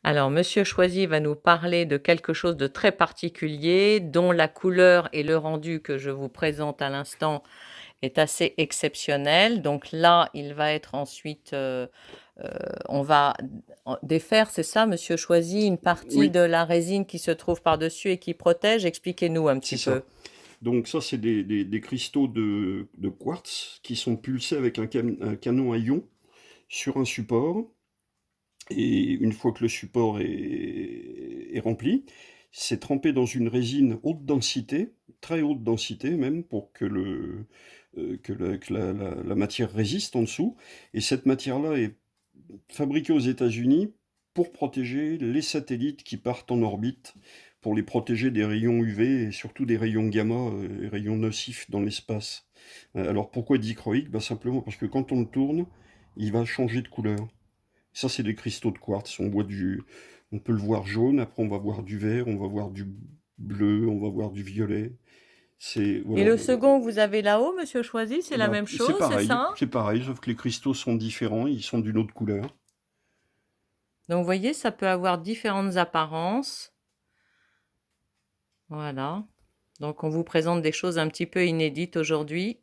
Alors, Monsieur Choisy va nous parler de quelque chose de très particulier, dont la couleur et le rendu que je vous présente à l'instant est assez exceptionnel. Donc là, il va être ensuite, heu, on va défaire, c'est ça, Monsieur Choisy, une partie Oui, de la résine qui se trouve par-dessus et qui protège? Expliquez-nous un c'est petit ça. peu. Donc ça, c'est des cristaux de quartz qui sont pulsés avec un canon à ion sur un support. Et une fois que le support est rempli, c'est trempé dans une résine haute densité, très haute densité même, pour que, la matière résiste en dessous. Et cette matière-là est fabriquée aux États-Unis pour protéger les satellites qui partent en orbite, pour les protéger des rayons UV et surtout des rayons gamma, et rayons nocifs dans l'espace. Alors pourquoi dichroïque? Bah, simplement parce que quand on le tourne, il va changer de couleur. Ça, c'est des cristaux de quartz. On peut le voir jaune, après on va voir du vert, on va voir du bleu, on va voir du violet. C'est, Et voilà. le second que vous avez là-haut, Monsieur Choisy, c'est la Bah, même chose, c'est ça? c'est pareil, sauf que les cristaux sont différents, ils sont d'une autre couleur. Donc vous voyez, ça peut avoir différentes apparences. Voilà. Donc on vous présente des choses un petit peu inédites aujourd'hui.